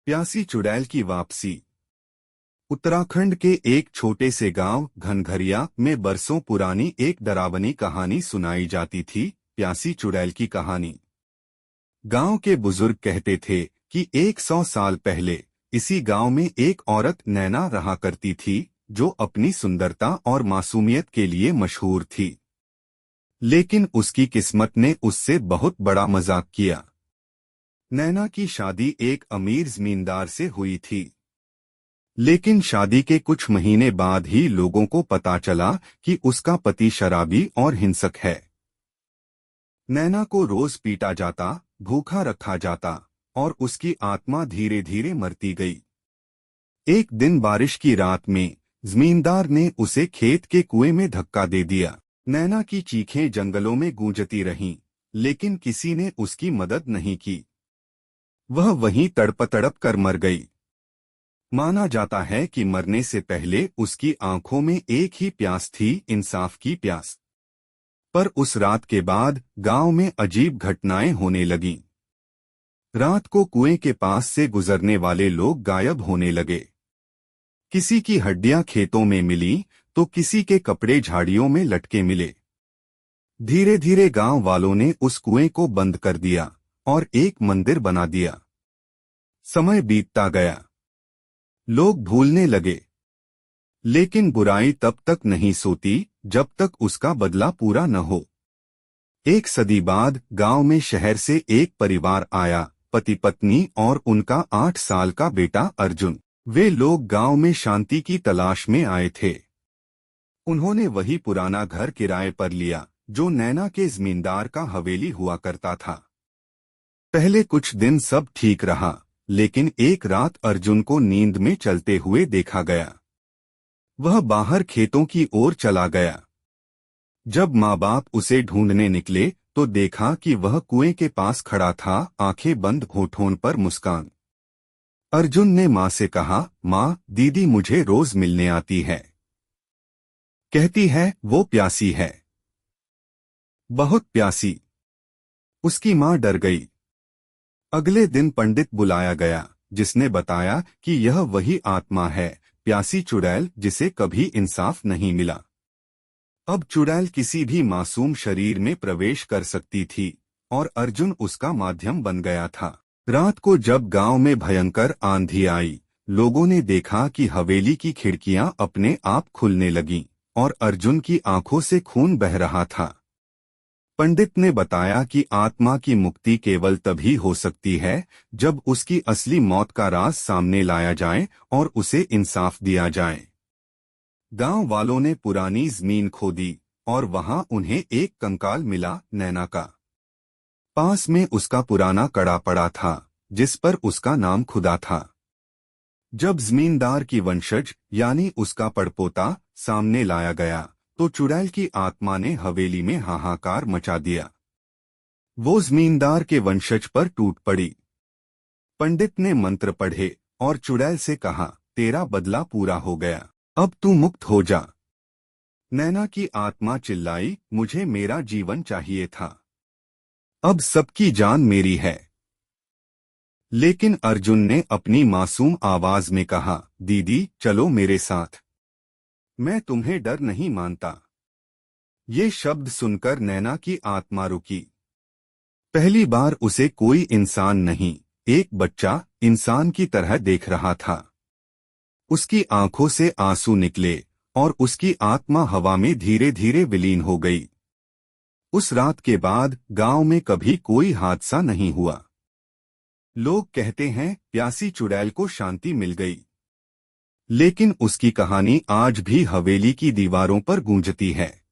प्यासी चुड़ैल की वापसी। उत्तराखंड के एक छोटे से गांव घनघरिया में बरसों पुरानी एक डरावनी कहानी सुनाई जाती थी, प्यासी चुड़ैल की कहानी। गांव के बुजुर्ग कहते थे कि 100 साल पहले इसी गांव में एक औरत नैना रहा करती थी, जो अपनी सुंदरता और मासूमियत के लिए मशहूर थी। लेकिन उसकी किस्मत ने उससे बहुत बड़ा मजाक किया। नैना की शादी एक अमीर जमींदार से हुई थी, लेकिन शादी के कुछ महीने बाद ही लोगों को पता चला कि उसका पति शराबी और हिंसक है। नैना को रोज पीटा जाता, भूखा रखा जाता और उसकी आत्मा धीरे धीरे मरती गई। एक दिन बारिश की रात में जमींदार ने उसे खेत के कुएं में धक्का दे दिया। नैना की चीखें जंगलों में गूंजती रहीं, लेकिन किसी ने उसकी मदद नहीं की। वह वहीं तड़प तड़प कर मर गई। माना जाता है कि मरने से पहले उसकी आंखों में एक ही प्यास थी, इंसाफ की प्यास। पर उस रात के बाद गांव में अजीब घटनाएं होने लगीं। रात को कुएं के पास से गुजरने वाले लोग गायब होने लगे। किसी की हड्डियां खेतों में मिली तो किसी के कपड़े झाड़ियों में लटके मिले। धीरे धीरे गांव वालों ने उस कुएं को बंद कर दिया और एक मंदिर बना दिया। समय बीतता गया, लोग भूलने लगे, लेकिन बुराई तब तक नहीं सोती जब तक उसका बदला पूरा न हो। एक सदी बाद गांव में शहर से एक परिवार आया, पति पत्नी और उनका 8 साल का बेटा अर्जुन। वे लोग गांव में शांति की तलाश में आए थे। उन्होंने वही पुराना घर किराए पर लिया जो नैना के जमींदार का हवेली हुआ करता था। पहले कुछ दिन सब ठीक रहा, लेकिन एक रात अर्जुन को नींद में चलते हुए देखा गया। वह बाहर खेतों की ओर चला गया। जब माँ बाप उसे ढूंढने निकले तो देखा कि वह कुएं के पास खड़ा था, आंखें बंद, होठों पर मुस्कान। अर्जुन ने माँ से कहा, माँ, दीदी मुझे रोज मिलने आती है, कहती है वो प्यासी है, बहुत प्यासी। उसकी माँ डर गई। अगले दिन पंडित बुलाया गया, जिसने बताया कि यह वही आत्मा है, प्यासी चुड़ैल, जिसे कभी इंसाफ नहीं मिला। अब चुड़ैल किसी भी मासूम शरीर में प्रवेश कर सकती थी और अर्जुन उसका माध्यम बन गया था। रात को जब गांव में भयंकर आंधी आई, लोगों ने देखा कि हवेली की खिड़कियां अपने आप खुलने लगीं और अर्जुन की आंखों से खून बह रहा था। पंडित ने बताया कि आत्मा की मुक्ति केवल तभी हो सकती है जब उसकी असली मौत का राज सामने लाया जाए और उसे इंसाफ दिया जाए। गांव वालों ने पुरानी जमीन खोदी और वहां उन्हें एक कंकाल मिला, नैना का। पास में उसका पुराना कड़ा पड़ा था, जिस पर उसका नाम खुदा था। जब जमींदार की वंशज यानी उसका पड़पोता सामने लाया गया तो चुड़ैल की आत्मा ने हवेली में हाहाकार मचा दिया। वो जमींदार के वंशज पर टूट पड़ी। पंडित ने मंत्र पढ़े और चुड़ैल से कहा, तेरा बदला पूरा हो गया, अब तू मुक्त हो जा। नैना की आत्मा चिल्लाई, मुझे मेरा जीवन चाहिए था, अब सबकी जान मेरी है। लेकिन अर्जुन ने अपनी मासूम आवाज में कहा, दीदी चलो मेरे साथ, मैं तुम्हें डर नहीं मानता। ये शब्द सुनकर नैना की आत्मा रुकी। पहली बार उसे कोई इंसान नहीं, एक बच्चा इंसान की तरह देख रहा था। उसकी आंखों से आंसू निकले और उसकी आत्मा हवा में धीरे धीरे विलीन हो गई। उस रात के बाद गांव में कभी कोई हादसा नहीं हुआ। लोग कहते हैं प्यासी चुड़ैल को शांति मिल गई, लेकिन उसकी कहानी आज भी हवेली की दीवारों पर गूंजती है।